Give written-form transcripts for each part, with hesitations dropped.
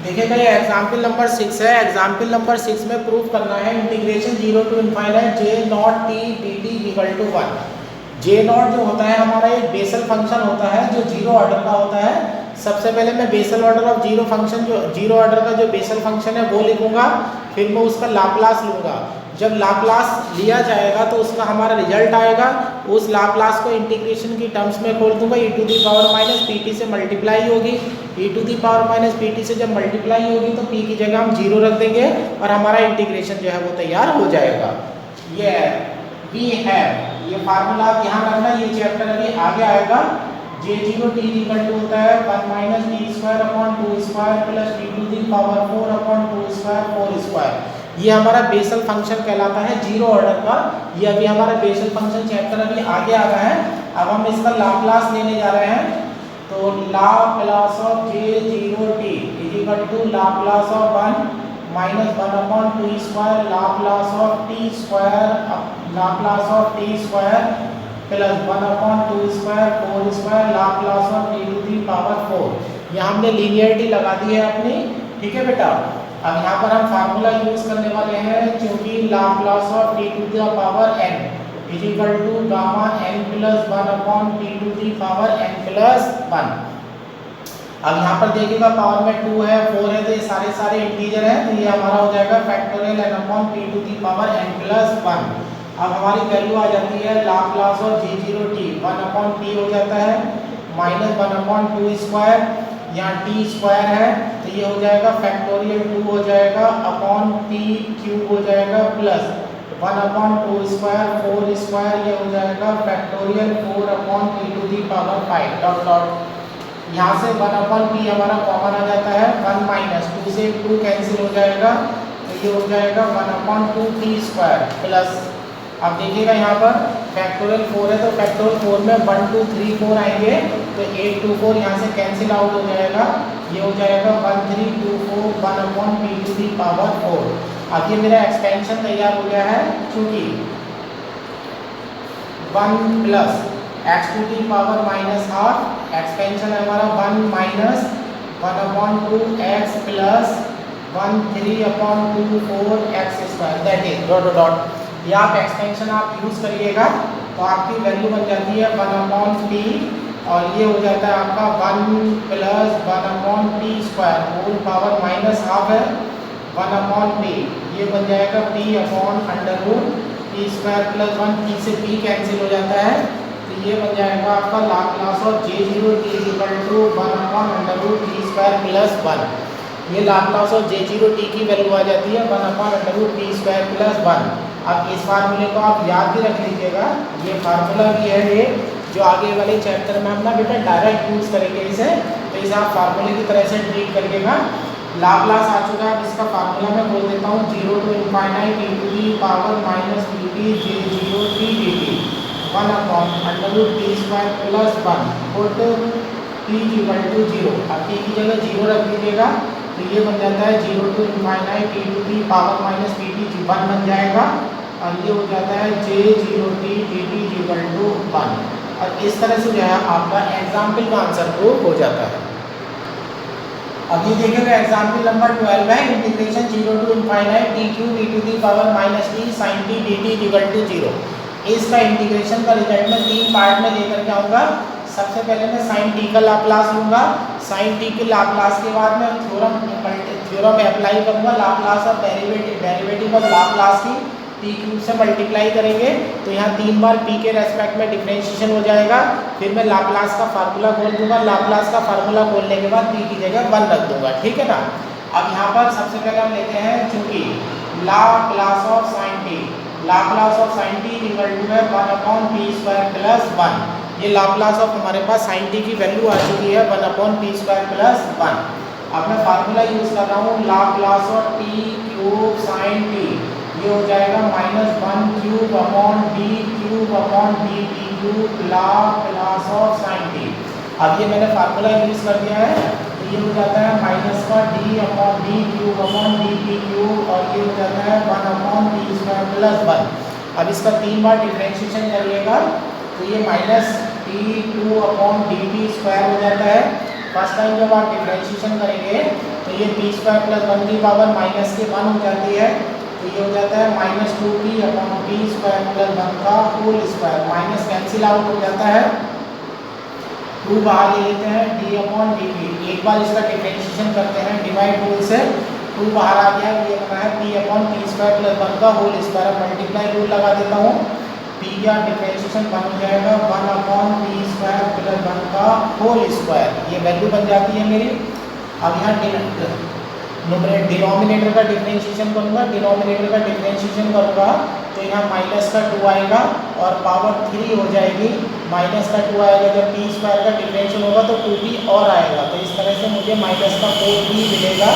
देखिएगा ये example number 6 है। एग्जाम्पल नंबर 6 में प्रूव करना है integration 0 to infinite j not t D T equal to 1। J not जो होता है हमारा एक बेसल फंक्शन होता है जो जीरो ऑर्डर का होता है। सबसे पहले मैं Bessel order of zero function जो जीरो ऑर्डर का जो बेसल फंक्शन है वो लिखूंगा, फिर मैं उसका लाप्लास लूंगा। जब लाप्लास लिया जाएगा तो उसका हमारा रिजल्ट आएगा। उस लाप्लास को इंटीग्रेशन की टर्म्स में खोल दूंगा, e to the power minus P t से मल्टीप्लाई होगी। e to the power minus P t से जब मल्टीप्लाई होगी तो p की जगह हम जीरो रख देंगे और हमारा इंटीग्रेशन जो है वो तैयार हो जाएगा। ये वी है, ये फार्मूला आप ध्यान रखना, ये चैप्टर अभी आगे आएगा। J zero T equal to होता है 1 minus t square upon 2 square plus t to the power 4 upon 2 square 4 square. ये हमारा बेसल फंक्शन कहलाता है जीरो ऑर्डर का। ये अभी हमारा बेसल फंक्शन चैप्टर अभी आगे आ रहा है। अब हम इसका लाप्लास लेने जा रहे हैं। तो Laplace of J zero t is equal to Laplace of 1 minus 1 upon 2 square Laplace of t square Laplace of t square plus 1 upon 2 square 4 square Laplace of t to the power 4। यहाँ हमने linearity लगा दी है अपनी, ठीक है बेटा। अब यहाँ पर हम फार्मूला यूज करने वाले हैं, क्योंकि Laplace of t to the power n is equal to gamma n plus 1 upon T to the power n plus 1। अब यहाँ पर देखिएगा पावर में 2 है 4 है तो ये सारे इंटीजर हैं, तो ये हमारा हो जाएगा factorial n upon T to the power n plus 1। अब हमारी वैल्यू आ जाती है Laplace of g zero t 1 upon t हो जाता है माइनस 1 अपॉन 2 स्क्वायर, यहाँ टी स्क्वायर है तो ये हो जाएगा फैक्टोरियल 2 हो जाएगा अपॉन टी क्यूब हो जाएगा प्लस 1 अपॉन 2 स्क्वायर 4 स्क्वायर, ये हो जाएगा factorial 4 upon T to the power 5 dot dot. यहाँ से 1 अपॉन टी हमारा कॉमन आ जाता है, 1 माइनस 2 से 2 कैंसिल हो जाएगा तो ये हो जाएगा 1 अपॉन 2 टी स्क्वायर प्लस। अब देखिएगा यहाँ पर फैक्टोरियल 4 है तो फैक्टोरियल 4 में 1 2 3 4 आएंगे तो 8 2 4 यहाँ से कैंसिल आउट हो जाएगा, ये हो जाएगा 1 3 2 4 1 upon T to the power 4। अब ये मेरा एक्सपेंशन तैयार हो गया है, क्योंकि 1 plus X to the power minus half expansion है हमारा 1 minus 1 upon 2 X plus 1 3 upon 2 4 X square that is dot dot. ये आप एक्सपेंशन आप यूज करिएगा तो आपकी वैल्यू बन जाती है 1 अपॉन टी और ये हो जाता है आपका 1 plus 1 upon T square whole power minus half है 1 अपॉन टी, ये बन जाएगा p upon under root T square plus 1, T से p कैंसिल हो जाता है तो ये बन जाएगा आपका Laplace of J zero T equal to 1 upon under root T square plus 1। ये Laplace of J zero T की वैल्यू आ जाती है 1 upon under root T square plus 1। अब इस फार्मूले को आप याद भी रख लीजिएगा, ये फार्मूला भी है ये जो आगे वाले चैप्टर में हम ना बेटा डायरेक्ट यूज करेंगे इसे, तो इसे आप फार्मूले की तरह से ट्रीट करिएगा। लाप्लास आ चुका है, अब इसका फार्मूला मैं बोल देता हूँ 0 to infinite E to the power minus T T J zero T D T 1 upon under root T square plus 1 put T equal to 0। अब टी की जगह 0 रख दीजिएगा तो ये बन जाता है 0 to infinite E to the power minus P T 1 बन जाएगा और ये हो जाता है J zero T D T equal to 1। और इस तरह से जो है आपका एग्जाम्पल का आंसर प्रूव हो जाता है। अब ये देखिएगा एग्जाम्पल नंबर 12 है integration 0 to infinite T cube E to the power minus T sine T D T equal to 0। इसका इंटीग्रेशन का रिजल्ट मैं 3 पार्ट में लेकर के आऊँगा। सबसे पहले मैं साइन टी का लाप्लास लूँगा, साइन टी के लाप्लास के बाद मैं थ्योरम अप्लाई करूँगा Laplace of derivative of Laplace की टी क्यूब से मल्टीप्लाई करेंगे तो यहाँ 3 बार p के रेस्पेक्ट में डिफरेंशिएशन हो जाएगा। फिर मैं लाप्लास का फार्मूला खोल दूंगा, लाप्लास का फार्मूला खोलने के बाद p की जगह 1 रख दूंगा, ठीक है ना। अब यहाँ पर सबसे पहले हम लेते हैं चूंकि Laplace of sine T, Laplace of sine T equal to है 1 अपॉन टी स्क्वायर प्लस 1। ये लाप्लास ऑफ हमारे पास साइन टी की वैल्यू आ चुकी है 1 अपॉन टी स्क्वायर प्लस 1। अब मैं फार्मूला यूज कर रहा हूँ Laplace of T cube sign T, ये हो जाएगा minus 1 cube upon D cube upon D T cube Laplace of sine T. अब ये मैंने फार्मूला यूज कर दिया है तो ये हो जाता है माइनस का D upon D cube upon D T cube और ये हो जाता है 1 अपॉन टी स्क्वायर प्लस 1। अब इसका 3 बार डिफरेंशिएशन करिएगा तो ये minus T 2 upon D T square हो जाता है। फर्स्ट टाइम जब आप डिफरेंशिएशन करेंगे तो तो ये पी स्क्वायर प्लस 1 की पावर माइनस के 1 हो जाती है, तो ये हो जाता है minus 2p upon P square plus 1 का whole square. Minus cancel out हो जाता है, 2 बाहर ले लेते हैं, डी अपॉन डी पी। एक बार इसका डिफरेंशिएशन करते हैं डिवाइड रूल से, 2 बाहर आ गया, ये बना है P upon P square plus 1 का होल स्क्वायर। अब मल्टीप्लाई रूल लगा देता हूँ, पी का डिफरेंशिएशन बन जाएगा 1 अपॉन पी स्क्वायर प्लस 1 का होल स्क्वायर, ये वैल्यू बन जाती है मेरी। अब यहाँ डिनोमिनेटर का डिफरेंशिएशन करूँगा, डिनोमिनेटर का डिफरेंशिएशन करूँगा तो यहाँ माइनस का 2 आएगा और पावर 3 हो जाएगी, माइनस का 2 आएगा, जब पी स्क्वायर का डिफरेंशियल होगा तो 2p और आएगा, तो इस तरह से मुझे माइनस का 4p मिलेगा,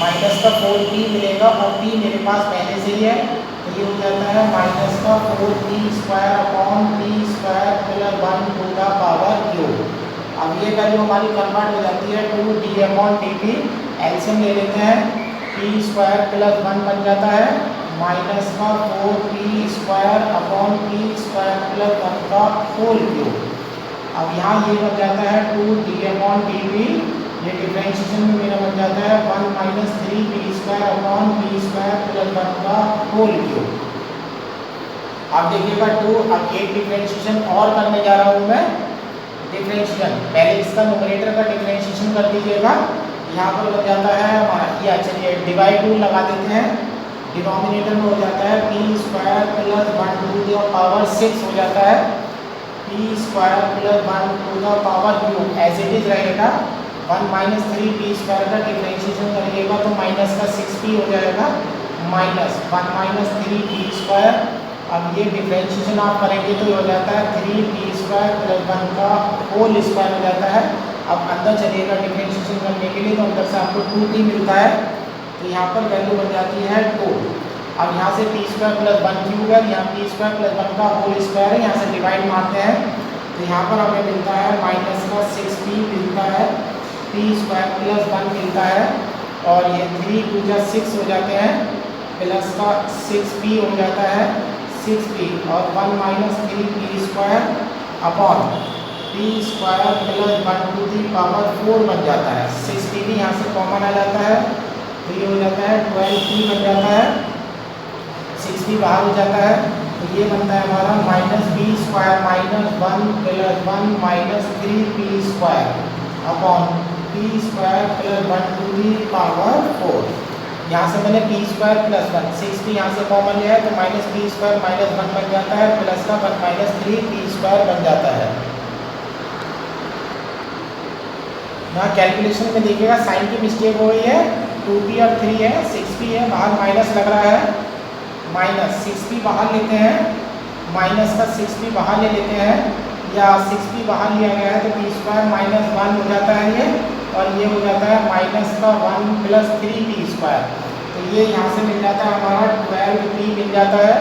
माइनस का 4p मिलेगा और p मेरे पास पहले से ही है, तो ये हो जाता है माइनस का 4p square upon p square plus 1 to the power Q. अब ये वैल्यू हमारी कन्वर्ट हो जाती है to D upon D P, LCM ले लेते हैं, पी स्क्वायर प्लस 1 बन जाता है माइनस का 4p square upon P square plus 1 का होल क्यूब। अब यहाँ ये बन जाता है 2d अपॉन डी पी, ये डिफरेंशिएशन में मेरा बन जाता है 1 minus 3p square upon P square plus 1 का होल क्यूब। अब देखिएगा 2, अब एक डिफरेंशिएशन और करने जा रहा हूँ मैं, डिफरेंशिएशन पहले इसका न्यूमरेटर का डिफरेंशिएशन कर दीजिएगा, यहाँ पर बन जाता है हमारा ये, चलिए डिवाइड रूल लगा देते हैं, डिनोमिनेटर में हो जाता है P square plus 1 to the power 6 हो जाता है, P square plus 1 to the power cube as it is रहेगा, 1 माइनस 3p स्क्वायर का डिफरेंशिएशन करिएगा तो माइनस का 6p हो जाएगा, माइनस 1 माइनस 3p स्क्वायर। अब ये डिफरेंशिएशन आप करेंगे तो ये हो जाता है 3p स्क्वायर प्लस 1 का होल स्क्वायर हो जाता है। अब अंदर चलिएगा डिफरेंशिएशन करने के लिए, तो अंदर से आपको 2p मिलता है, तो यहाँ पर वैल्यू बन जाती है 2। अब यहाँ से पी स्क्वायर प्लस 1 क्यूब है, यहाँ पी स्क्वायर प्लस 1 का होल स्क्वायर है, यहाँ से डिवाइड मारते हैं तो यहाँ पर हमें मिलता है माइनस का 6p मिलता है, पी स्क्वायर प्लस 1 मिलता है, और ये 3 2 जा 6 हो जाते हैं, प्लस का 6p हो जाता है, 6p और 1 minus 3p square upon P square plus 1 to the power 4 बन जाता है, 6p भी यहाँ से कॉमन आ जाता है, तो ये हो जाता है 12p बन जाता है, 6p बाहर हो जाता है, तो ये बनता है हमारा minus b square minus 1 plus 1 minus 3p square upon P square plus 1 to the power 4। यहाँ से मैंने पी स्क्वायर प्लस 1, 6p यहाँ से कॉमन लिया है तो माइनस पी स्क्वायर माइनस 1 बन जाता है, प्लस का 1 माइनस 3p स्क्वायर बन जाता है। यहाँ कैलकुलेशन में देखिएगा साइन की मिस्टेक हो गई है, 2p और 3 है, 6p है, बाहर माइनस लग रहा है, माइनस 6p बाहर लेते हैं, माइनस का 6p बाहर ले लेते हैं, या 6p बाहर लिया गया है तो पी स्क्वायर माइनस 1 हो जाता है ये, और ये हो जाता है माइनस का 1 प्लस 3p स्क्वायर, तो ये यहाँ से मिल जाता है हमारा 12p मिल जाता है,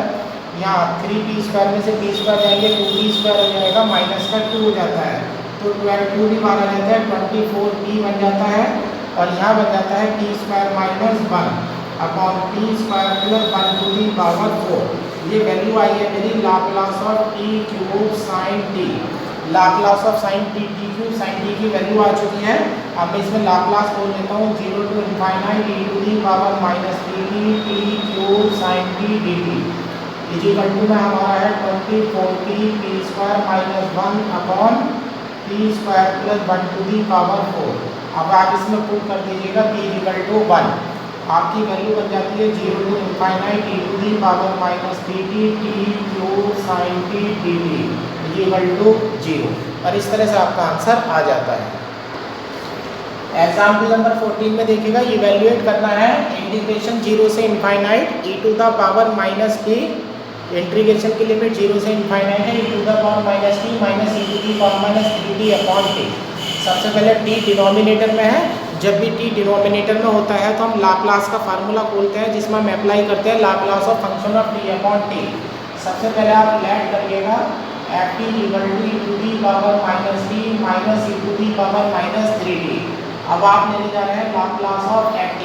यहाँ 3p स्क्वायर में से p स्क्वायर जाएंगे 2p स्क्वायर हो जाएगा, माइनस का 2 हो जाता है, तो 12 भी बाहर आ जाता है, 24p बन जाता है, और यहाँ बन जाता है p square minus 1 upon P square plus 1 to the power 4। ये वैल्यू आई है मेरी Laplace of t cube sine t, Laplace of sine t cube sine t की वैल्यू आ चुकी है। अब मैं इसमें लाप्लास बोल देता हूँ 0 to infinite e to the power minus t cube sine t dt equal to में हमारा है 24p p square minus 1 upon p square plus 1 to the power 4। अब आप इसमें पुट कर दीजिएगा p इक्वल टू 1, आपकी वैल्यू बन जाती है 0 to infinite e to the power minus t cube sine t dt equal to 0, और इस तरह से आपका आंसर आ जाता है। एग्जाम्पल नंबर 14 में देखिएगा, इवेल्युएट करना है इंटीग्रेशन 0 से infinite e to the power minus t, integration की लिमिट 0 से इनफाइनाइट है e to the power minus t minus e to the power minus 3t upon t। सबसे पहले t डिनोमिनेटर में है, जब भी t डिनोमिनेटर में होता है तो हम लाप्लास का फार्मूला खोलते हैं जिसमें हम अप्लाई करते हैं Laplace of function of t upon t। सबसे पहले आप लेट करिएगा ft equal to e to the power minus t minus e to the power minus 3t। अब आप लेने जा रहे हैं लाप्लास ऑफ ft,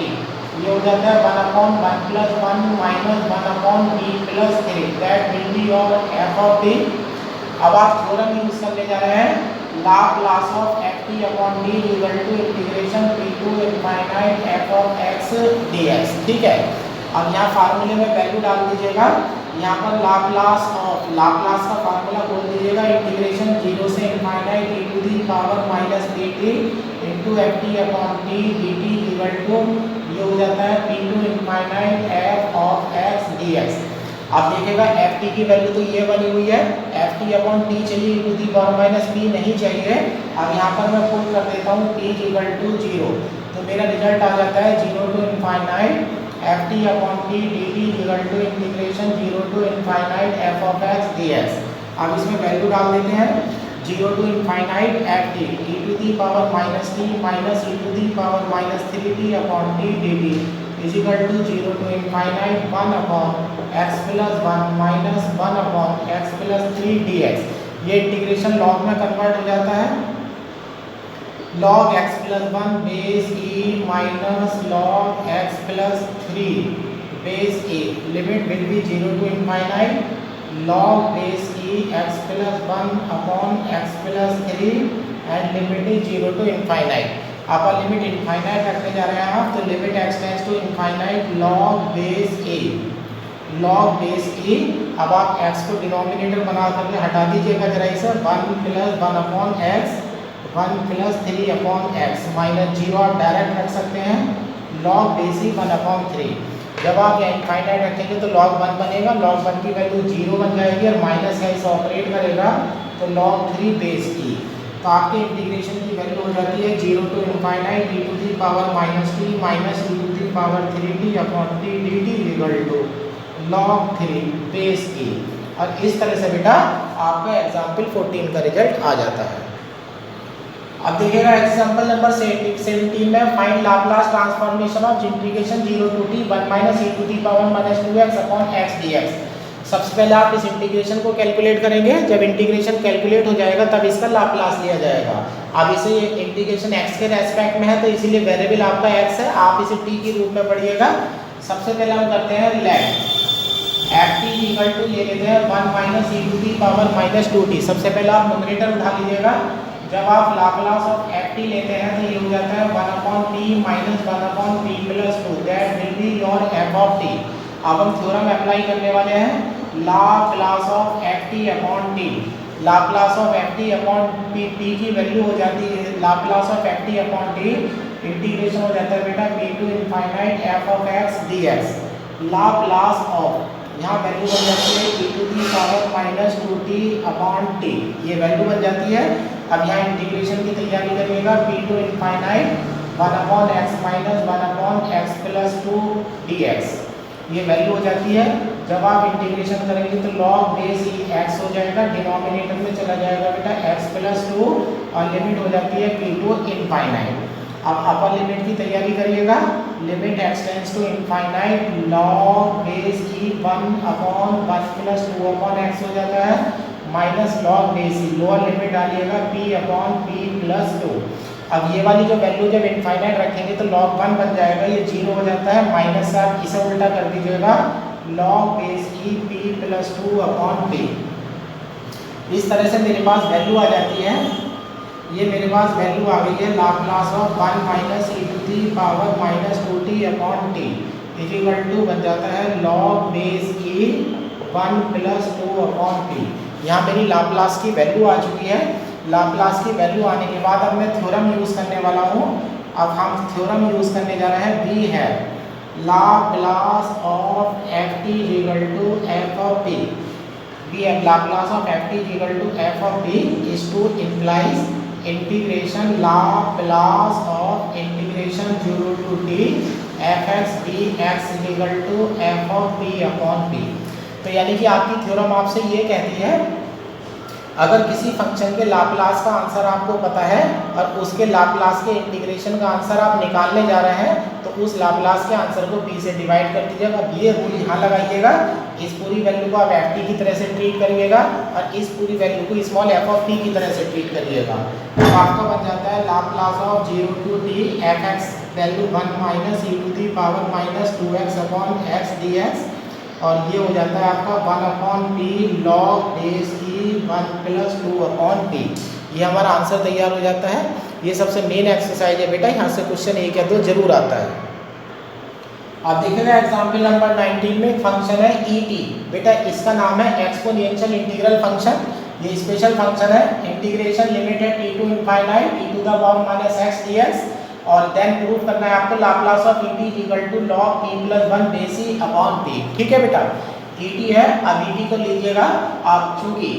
ये हो जाता है 1 upon 1 plus 1 minus 1 upon t plus 3, that will be your f of t। अब आप थ्योरम यूज करने जा रहे हैं Laplace of F T upon D equal to integration P to infinite F of X D X. ठीक है, अब यहाँ फार्मूले में वैल्यू डाल दीजिएगा। यहाँ पर लाप्लास का फार्मूला बोल दीजिएगा इंटीग्रेशन 0 से infinite e to the power minus D T into F T upon T D T equal to ये हो जाता है P to infinite F of X D X. अब देखिएगा एफ टी की वैल्यू तो ये बनी हुई है, एफ टी अपॉन टी चाहिए e to the power minus P नहीं चाहिए। अब यहाँ पर मैं पुट कर देता हूँ टी इक्वल टू 0, तो मेरा रिजल्ट आ जाता है 0 to infinite F T upon T D T equal to integration 0 to infinite F of X D X. अब इसमें वैल्यू डाल देते हैं 0 to infinite F T e to the power minus T minus e to the power minus 3t upon T D T is equal to 0 to infinite 1 upon x plus 1 minus 1 upon x plus 3 dx। ये integration log में convert हो जाता है, log x plus 1 base e minus log x plus 3 base e। Limit will be 0 to infinite log base e x plus 1 upon x plus 3 and limit is 0 to infinite. आप limit infinite रखने जा रहे हैं आप, तो limit x tends to infinite log base e log base e। अब आप x को डिनोमिनेटर बना करके हटा दीजिएगा जरा इसे, 1 plus 1 upon x 1 plus 3 upon x minus 0 आप डायरेक्ट रख सकते हैं log बेस e 1 अपॉन 3। जब आप यहाँ इनफाइनाइट रखेंगे तो log 1 बनेगा, log 1 की वैल्यू 0 बन जाएगी और माइनस है इसे ऑपरेट करेगा तो log 3 बेस e। तो आपके इंटीग्रेशन की वैल्यू हो जाती है 0 to infinite e to the power minus T minus e to the power 3t upon T D T equal to log 3 base e। और इस तरह से बेटा आपका एग्जाम्पल 14 का रिजल्ट आ जाता है। अब देखिएगा एग्जाम्पल नंबर 17 में find Laplace transformation of integration 0 to t 1 minus e to the power minus 2x upon x dx। सबसे पहले आप इस इंटीग्रेशन को कैलकुलेट करेंगे, जब इंटीग्रेशन कैलकुलेट हो जाएगा तब इसका लाप्लास लिया जाएगा। अब इसे इंटीग्रेशन x के रेस्पेक्ट में है तो इसीलिए वेरिएबल आपका x है, आप इसे t के रूप में पढ़िएगा। सबसे पहले हम करते हैं let F T equal to ये लेते हैं 1 minus e to the power minus 2t। सबसे पहले आप न्यूमरेटर उठा लीजिएगा। जब आप लाप्लास ऑफ एफ टी लेते हैं तो ये हो जाता है 1 upon T minus 1 upon T plus 2 that will be your F of T. अब हम थ्योरम अप्लाई करने वाले हैं, Laplace of F T upon T. Laplace of F T upon T की वैल्यू हो जाती है Laplace of F T upon T integration हो जाता है बेटा p to infinite f of x dx। Laplace of यहाँ वैल्यू बन जाती है e to the power minus 2t upon t, ये वैल्यू बन जाती है। अब यहाँ इंटीग्रेशन की तैयारी करिएगा p to infinite 1 upon x minus 1 upon x plus 2 dx, ये वैल्यू हो जाती है। जब आप इंटीग्रेशन करेंगे तो log बेस e x हो जाएगा, डिनोमिनेटर में चला जाएगा बेटा x प्लस 2 और लिमिट हो जाती है p टू इनफाइनाइट। अब अपर लिमिट की तैयारी करिएगा, limit x tends to infinite log base e 1 upon 1 plus 2 upon x हो जाता है minus log base e, lower limit डालिएगा p अपॉन p प्लस 2। अब ये वाली जो वैल्यू जब इनफाइनाइट रखेंगे तो log 1 बन जाएगा, ये 0 हो जाता है, माइनस से आप इसे उल्टा कर दीजिएगा log base e p plus 2 upon p। इस तरह से मेरे पास वैल्यू आ जाती है, ये मेरे पास वैल्यू आ गई है Laplace of 1 minus e to the power minus 2t upon t is equal to बन जाता है log base e 1 plus 2 upon p। यहाँ मेरी लाप्लास की वैल्यू आ चुकी है। लाप्लास की वैल्यू आने के बाद अब मैं थ्योरम यूज़ करने वाला हूँ। अब हम थ्योरम यूज़ करने जा रहे हैं, वी है Laplace of F T equal to F of P. We है Laplace of F T equal to F of P is to implies integration Laplace of integration 0 to t F X D X equal to F of P upon P. तो यानी कि आपकी theorem आपसे ये कहती है, अगर किसी फंक्शन के लाप्लास का आंसर आपको पता है और उसके लाप्लास के इंटीग्रेशन का आंसर आप निकालने जा रहे हैं तो उस लाप्लास के आंसर को p से डिवाइड कर दीजिएगा। अब ये रूल यहाँ लगाइएगा, इस पूरी वैल्यू को आप एफ टी की तरह से ट्रीट करिएगा और इस पूरी वैल्यू को स्मॉल एफ ऑफ टी की तरह से ट्रीट करिएगा। तो आपका बन जाता है Laplace of 0 to t F X value 1 minus e to the power minus 2x upon x dx, और ये हो जाता है आपका 1 upon p log base e 1 plus 2 upon p। ये हमारा आंसर तैयार हो जाता है। ये सबसे मेन एक्सरसाइज है बेटा, यहाँ से क्वेश्चन 1 या 2 जरूर आता है। अब देखिएगा एग्जाम्पल नंबर 19 में एक फंक्शन है ET। बेटा इसका नाम है एक्सपोनेंशियल इंटीग्रल फंक्शन। ये स्पेशल फंक्शन है, इंटीग्रेशन लिमिट है t to infinite e to the power minus x dx, और देन प्रूव करना है आपको Laplace of ET equal to log p plus 1 base e upon p। ठीक है बेटा, ET है। अब ET को लीजिएगा आप, चूंकि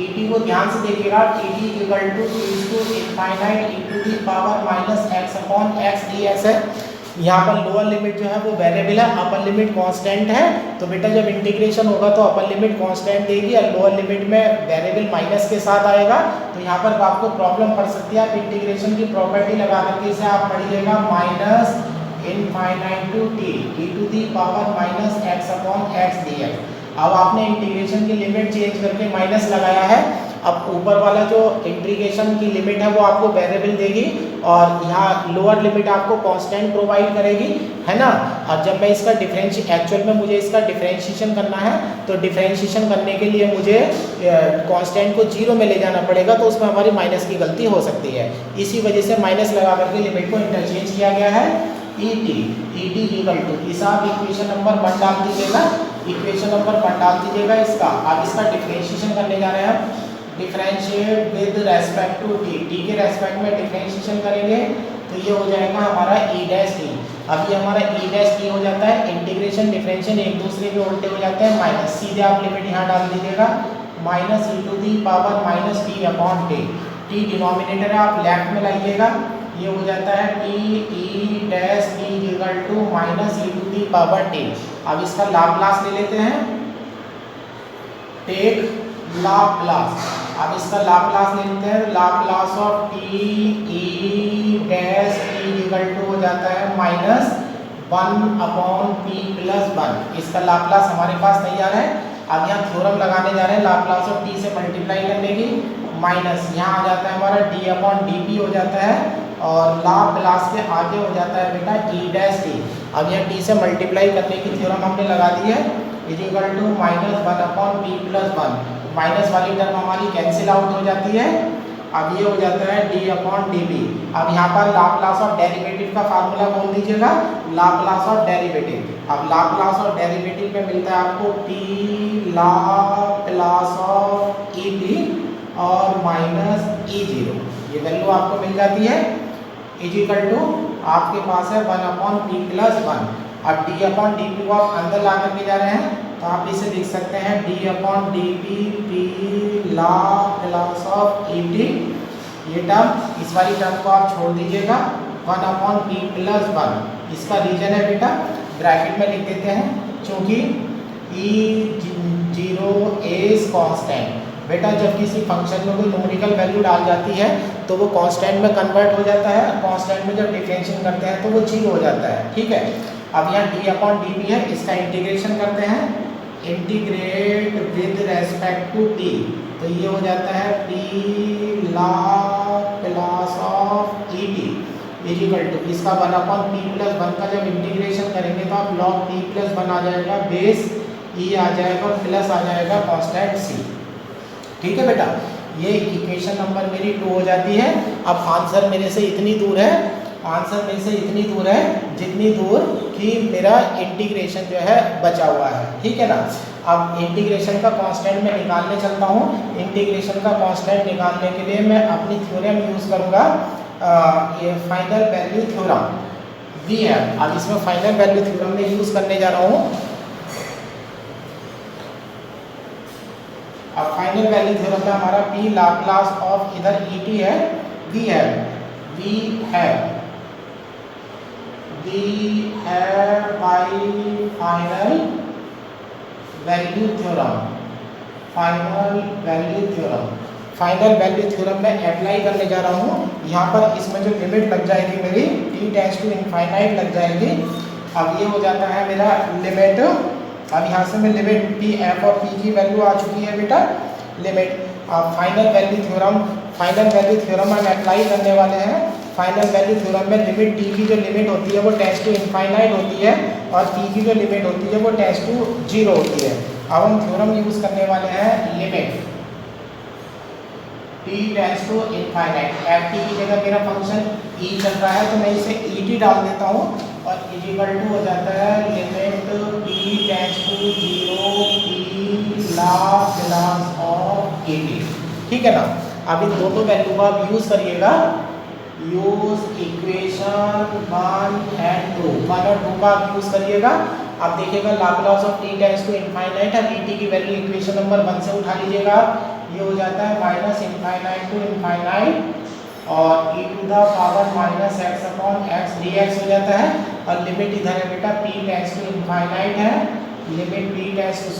ET को ध्यान से देखिएगा, ET equal to to infinite e to the power minus x upon x dx है। यहाँ पर लोअर लिमिट जो है वो वेरिएबल है, अपर लिमिट कांस्टेंट है। तो बेटा जब इंटीग्रेशन होगा तो अपर लिमिट कांस्टेंट देगी और लोअर लिमिट में वेरिएबल माइनस के साथ आएगा। तो यहाँ पर आपको प्रॉब्लम पड़ सकती है, आप इंटीग्रेशन की प्रॉपर्टी लगा करके इसे आप पढ़िएगा minus infinite to t e to the power minus x upon x dx। अब आपने इंटीग्रेशन की लिमिट चेंज करके माइनस लगाया है। अब ऊपर वाला जो इंटीग्रेशन की लिमिट है वो आपको वेरिएबल देगी और यहाँ लोअर लिमिट आपको कांस्टेंट प्रोवाइड करेगी, है ना। और जब मैं इसका एक्चुअल में मुझे इसका डिफरेंशिएशन करना है, तो डिफरेंशिएशन करने के लिए मुझे कांस्टेंट को 0 में ले जाना पड़ेगा, तो उसमें हमारी माइनस की गलती हो सकती है। इसी वजह से माइनस लगा करके लिमिट को इंटरचेंज किया गया है। ET इक्वल टू, इस आप इक्वेशन नंबर 1 डाल दीजिएगा, इक्वेशन नंबर 1 डाल दीजिएगा इसका। अब इसका डिफरेंशिएशन करने जा रहे हैं, differentiate with respect to t के रेस्पेक्ट में डिफरेंशिएशन करेंगे तो ये हो जाएगा हमारा e डैश t। अब ये हमारा e डैश t हो जाता है, इंटीग्रेशन डिफरेंशिएशन एक दूसरे के उल्टे हो जाते हैं, माइनस सीधे आप लिमिट यहाँ डाल दीजिएगा minus e to the power minus t upon t। t denominator है, आप लेफ्ट में लाइएगा, ये हो जाता है t e dash t equal to minus e to the power t। अब इसका लाप्लास ले लेते हैं, टेक लाप्लास। अब इसका लाप्लास लेते हैं, Laplace of t e dash t equal to हो जाता है माइनस 1 अपॉन p प्लस 1। इसका लाप्लास हमारे पास तैयार है। अब यहाँ थ्योरम लगाने जा रहे हैं लाप्लास ऑफ t से मल्टीप्लाई करने की, माइनस यहाँ आ जाता है हमारा d अपॉन dt हो जाता है और लाप्लास के आगे हो जाता है बेटा e डैश t। अब यहाँ t से मल्टीप्लाई करने की थ्योरम हमने लगा दी है, is equal to minus 1 upon p plus 1। Minus वाली टर्म हमारी कैंसिल आउट हो जाती है। अब ये हो जाता है d अपॉन dp। अब यहाँ पर लाप्लास ऑफ डेरिवेटिव का फार्मूला बोल दीजिएगा, लाप्लास ऑफ डेरिवेटिव। अब लाप्लास ऑफ डेरिवेटिव में मिलता है आपको t लाप्लास ऑफ et और माइनस e0, ये वैल्यू आपको मिल जाती है, इज इक्वल टू आपके पास है 1 अपॉन p प्लस 1। अब d अपॉन dp को आप अंदर ला करके जा रहे हैं तो आप इसे लिख सकते हैं d upon dp p Laplace of et। ये टर्म, इस वाली टर्म को आप छोड़ दीजिएगा, 1 अपॉन p प्लस 1। इसका रीजन है बेटा, ब्रैकेट में लिख देते हैं, चूंकि e0 इज कांस्टेंट। बेटा जब किसी फंक्शन में कोई न्यूमेरिकल वैल्यू डाल जाती है तो वो कांस्टेंट में कन्वर्ट हो जाता है, कांस्टेंट में जब डिफरेंशिएशन करते हैं तो वो 0 हो जाता है। ठीक है, अब यहाँ d अपॉन dp है, इसका इंटीग्रेशन करते हैं, integrate with respect to t, तो ये हो जाता है p Laplace of et is equal to, इसका 1 अपॉन p प्लस 1 का जब इंटीग्रेशन करेंगे तो आप log p प्लस 1 आ जाएगा, बेस e आ जाएगा और प्लस आ जाएगा कांस्टेंट c। ठीक है बेटा, ये इक्वेशन नंबर मेरी 2 हो जाती है। अब आंसर मेरे से इतनी दूर है, आंसर मेरे से इतनी दूर है जितनी दूर कि मेरा इंटीग्रेशन जो है बचा हुआ है। ठीक है ना। अब इंटीग्रेशन का कांस्टेंट मैं निकालने चलता हूँ। इंटीग्रेशन का कांस्टेंट निकालने के लिए मैं अपनी थ्योरम यूज़ करूँगा, ये फाइनल वैल्यू थ्योरम वी है। अब इसमें फाइनल वैल्यू थ्योरम में यूज़ करने जा रहा हूँ। अब फाइनल वैल्यू थ्योरम में हमारा p लाप्लास ऑफ इधर et है, v है, by final value theorem. Final value theorem में अप्लाई करने जा रहा हूँ। यहाँ पर इसमें जो लिमिट लग जाएगी मेरी t टेंड्स टू इनफाइनाइट लग जाएगी। अब ये हो जाता है मेरा लिमिट, अब यहाँ से मैं लिमिट p f और p की वैल्यू आ चुकी है बेटा, लिमिट। अब फाइनल वैल्यू थ्योरम हम अप्लाई करने वाले हैं। फाइनल वैल्यू थ्योरम में लिमिट t की जो लिमिट होती है वो टेंड्स टू इनफाइनाइट होती है और p की जो लिमिट होती है वो टेंड्स टू 0 होती है। अब हम थ्योरम यूज़ करने वाले हैं limit t tends to infinite, F T की जगह मेरा फंक्शन e चल रहा है तो मैं इसे ई टी डाल देता हूँ और इजिकल टू हो जाता है limit t tends to 0 p Laplace of e T. ठीक है ना। अब इन दोनों वैल्यू को आप यूज़ करिएगा, यूज इक्वेशन 1 एंड 2, 1 और 2 का आप यूज़ करिएगा। आप देखिएगा Laplace of t tends to infinite, अब e t की वैल्यू इक्वेशन नंबर 1 से उठा लीजिएगा, ये हो जाता है माइनस इनफाइनाइट टू इनफाइनाइट और e to the power minus X upon X D X हो जाता है। और लिमिट इधर है बेटा p टेंड्स टू इनफाइनाइट है, limit p tends to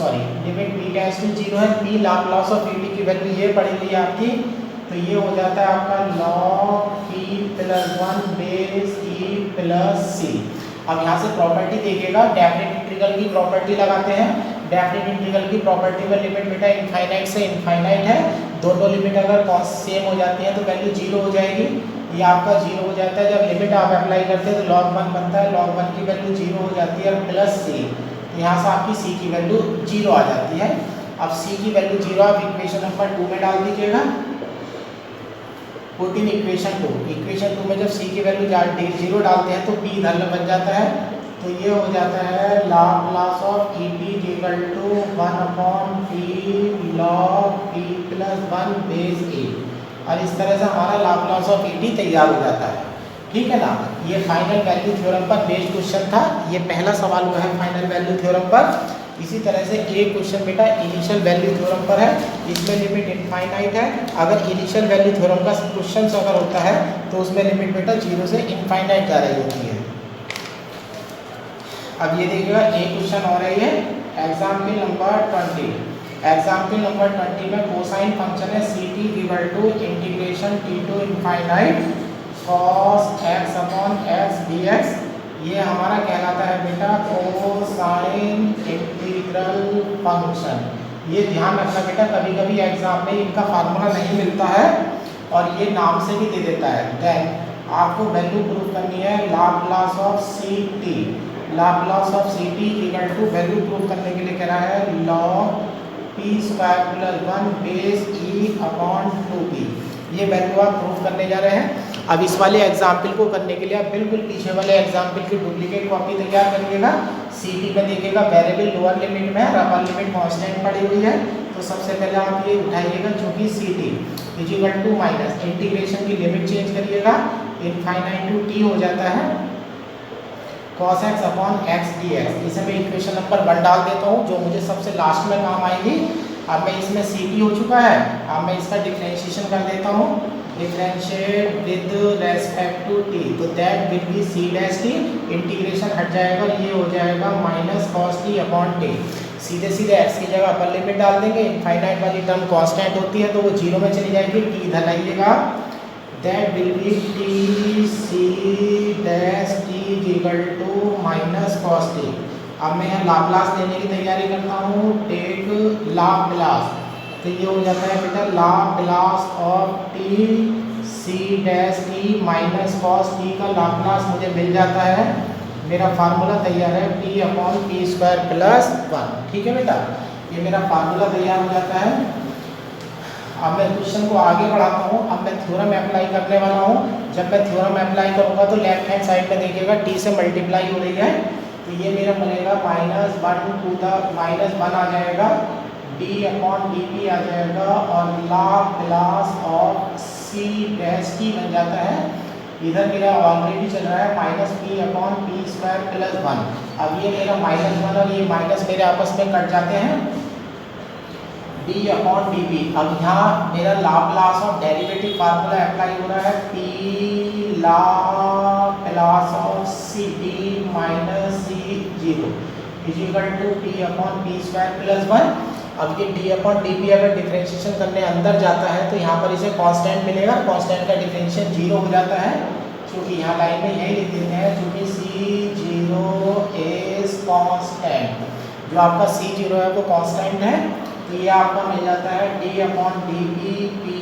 limit p tends to 0 है, p Laplace of e t की वैल्यू ये पड़ी हुई है आपकी, तो ये हो जाता है आपका log p plus 1 base e plus c। अब यहाँ से प्रॉपर्टी देखिएगा, डेफिनेट इंटीग्रल की प्रॉपर्टी लगाते हैं। डेफिनेट इंटीग्रल की प्रॉपर्टी में लिमिट बेटा इनफाइनाइट से इनफाइनाइट है, दोनों लिमिट अगर सेम हो जाती है तो वैल्यू 0 हो जाएगी, ये आपका 0 हो जाता है। जब लिमिट आप अप्लाई करते हैं तो log 1 बनता है, log 1 की वैल्यू 0 हो जाती है और प्लस c, तो यहाँ से आपकी c की वैल्यू 0 आ जाती है। अब c की वैल्यू 0 आप इक्वेशन नंबर 2 में डाल दीजिएगा, पुट इन इक्वेशन 2, इक्वेशन 2 में जब c की वैल्यू 0 डालते हैं तो p इधर बन जाता है, तो ये हो जाता है Laplace of e t equal to 1 upon p log p plus 1 base a, और इस तरह से हमारा लाप्लास ऑफ e t तैयार हो जाता है। ठीक है ना। ये फाइनल वैल्यू थ्योरम पर बेस्ड क्वेश्चन था, ये पहला सवाल हुआ है फाइनल वैल्यू थ्योरम पर। इसी तरह से एक क्वेश्चन बेटा इनिशियल वैल्यू थ्योरम पर है, इसमें लिमिट इनफाइनाइट है। अगर इनिशियल वैल्यू थ्योरम का क्वेश्चन अगर होता है तो उसमें लिमिट बेटा 0 से इनफाइनाइट जा रही होती है। अब ये देखिएगा एक क्वेश्चन और है, ये एग्जाम्पल नंबर 20। एग्जाम्पल नंबर 20 में कोसाइन फंक्शन है C T equal to integration T to infinite cos X upon X D X. ये हमारा कहलाता है बेटा कोसाइन इंटीग्रल फंक्शन। ये ध्यान रखना बेटा, कभी कभी एग्जाम में इनका फार्मूला नहीं मिलता है और ये नाम से भी दे देता है। देन आपको वैल्यू प्रूव करनी है Laplace of C T, Laplace of C T equal to value prove करने के लिए कह रहा है log P square plus 1 base E upon 2p। ये वैल्यू आप प्रूव करने जा रहे हैं। अब इस वाले एग्जाम्पल को करने के लिए आप बिल्कुल पीछे वाले एग्जाम्पल की डुप्लीकेट कॉपी तैयार करिएगा। सी टी में देखिएगा वेरिएबल लोअर लिमिट में है, अपर लिमिट कांस्टेंट पड़ी हुई है, तो सबसे पहले आप ये उठाइएगा चूँकि C T equal to minus integration की लिमिट चेंज करिएगा, इनफाइनाइट टू टी हो जाता है cos x upon X D X. इसे मैं इक्वेशन नंबर 1 डाल देता हूँ जो मुझे सबसे लास्ट में काम आएगी। अब मैं इसमें सी टी हो चुका है, अब मैं इसका डिफरेंशिएशन कर देता हूँ, differentiate with respect to T, तो that will be C dash T, integration हट जाएगा और ये हो जाएगा minus cos T upon T. सीधे सीधे एक्स की जगह अपर लिमिट डाल देंगे, इनफाइनाइट वाली टर्म कांस्टेंट होती है तो वो 0 में चली जाएगी, टी इधर लाइएगा, that will be T C dash T equal to minus cos T. अब मैं यहाँ लाप्लास लेने की तैयारी करता हूँ, टेक लाप्लास, तो ये हो जाता है बेटा Laplace of T C dash T minus cos T का लाप्लास मुझे मिल जाता है। मेरा फार्मूला तैयार है p upon P square plus 1। ठीक है बेटा, ये मेरा फार्मूला तैयार हो जाता है। अब मैं क्वेश्चन को आगे बढ़ाता हूँ, अब मैं थ्योरम अप्लाई करने वाला हूँ। जब मैं थ्योरम अप्लाई करूँगा तो लेफ्ट हैंड साइड में देखिएगा t से मल्टीप्लाई हो रही है, तो ये मेरा बनेगा -1 टू द -1 आ जाएगा, d अपॉन डी पी आ जाएगा और Laplace of C dash T बन जाता है। इधर मेरा ऑलरेडी चल रहा है minus P upon P square plus 1। अब ये मेरा -1 और ये माइनस मेरे आपस में कट जाते हैं, d अपॉन डी पी। अब यहाँ मेरा Laplace of derivative formula apply हो रहा है, p Laplace of C T minus C 0 equal to p upon P square plus 1। अब ये d अपॉन डी पी अगर डिफरेंशिएशन करने अंदर जाता है तो यहाँ पर इसे कांस्टेंट मिलेगा, कांस्टेंट का डिफरेंशिएशन 0 हो जाता है, क्योंकि यहाँ लाइन में यही लिख देते हैं क्योंकि C0 इज कांस्टेंट, जो आपका C0 है वो कांस्टेंट है, तो ये आपका मिल जाता है d upon D P P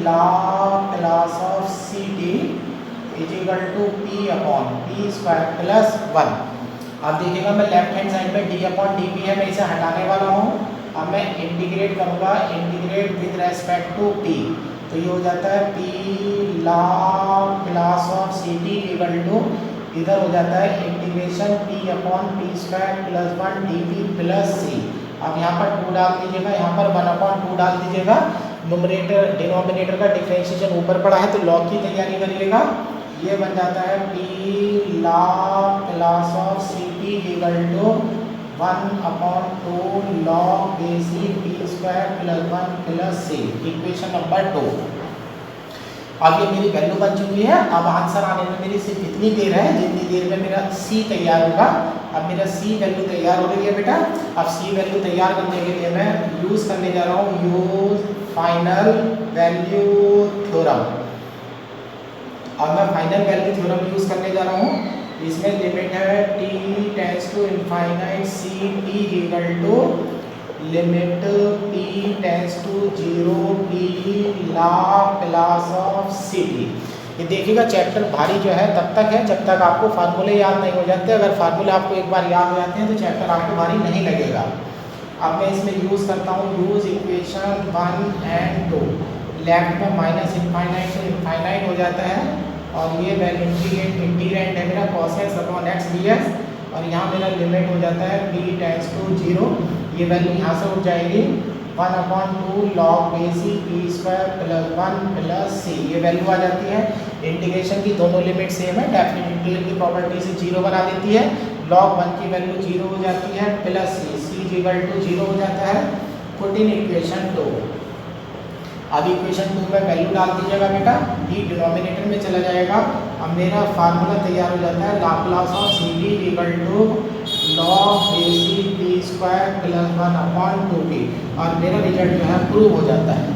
Laplace of C T equal to p upon P square plus 1। अब देखिएगा मैं लेफ्ट हैंड साइड में d अपॉन डी पी है, मैं इसे हटाने वाला हूँ। अब मैं इंटीग्रेट करूँगा, integrate with respect to t, तो ये हो जाता है P log class of C T equal to, इधर हो जाता है integration P upon P square plus 1 D P plus C. अब यहाँ पर 2 डाल दीजिएगा, यहाँ पर 1/2 डाल दीजिएगा। न्यूमरेटर डिनोमिनेटर का डिफरेंशिएशन ऊपर पड़ा है तो लॉग की तैयारी करिएगा। ये बन जाता है P log class of C T equal to 1/2 log basic P square plus 1 plus C, equation number 2। अब ये मेरी वैल्यू बन चुकी है। अब आंसर आने में मेरी सिर्फ इतनी देर है जितनी देर में मेरा सी तैयार होगा। अब मेरा सी वैल्यू तैयार हो रही है बेटा। अब सी वैल्यू तैयार करने के लिए मैं यूज़ करने जा रहा हूँ यूज फाइनल वैल्यू थ्योरम। अब मैं फाइनल वैल्यू थ्योरम यूज़ करने जा रहा हूँ। इसमें लिमिट है t tends to infinite C T equal to limit p tends to 0 p log class of C T. ये देखिएगा चैप्टर भारी जो है तब तक है जब तक आपको फार्मूले याद नहीं हो जाते। अगर फार्मूले आपको एक बार याद हो जाते हैं तो चैप्टर आपको भारी नहीं लगेगा। अब मैं इसमें यूज़ करता हूँ यूज़ इक्वेशन 1 एंड 2। लेफ्ट में माइनस इनफाइनाइट से इनफाइनाइट हो जाता है और ये इंटीग्रेंड है मेरा cos x upon x dx और यहाँ मेरा लिमिट हो जाता है p टेंड्स टू 0। ये वैल्यू यहाँ से उठ जाएगी 1/2 log basic P square plus 1 plus C, ये वैल्यू आ जाती है। इंटीग्रेशन की दोनों लिमिट सेम है, डेफिनेट इंटीग्रल की प्रॉपर्टी से 0 बना देती है। log 1 की वैल्यू 0 हो जाती है प्लस सी इक्वल टू 0 हो जाता है। Put in equation 2। अब इक्वेशन 2 में वैल्यू डाल दीजिएगा बेटा, ई डिनोमिनेटर में चला जाएगा। अब मेरा फार्मूला तैयार हो जाता है Laplace of C T equal to log basic P square plus 1/2t और मेरा रिजल्ट जो है प्रूव हो जाता है।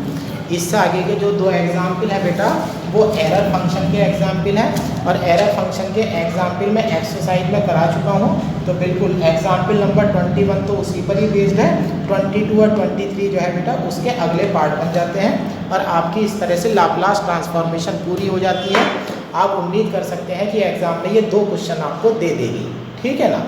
इससे आगे के जो 2 एग्जाम्पल है बेटा वो एरर फंक्शन के एग्जाम्पल है और एरर फंक्शन के एग्जाम्पल में एक्सरसाइज में करा चुका हूँ। तो बिल्कुल एग्जाम्पल नंबर 21 तो उसी पर ही बेस्ड है, 22 और 23 जो है बेटा उसके अगले पार्ट बन जाते हैं और आपकी इस तरह से लाप्लास ट्रांसफॉर्मेशन पूरी हो जाती है। आप उम्मीद कर सकते हैं कि एग्जाम में ये 2 क्वेश्चन आपको दे देगी, ठीक है ना।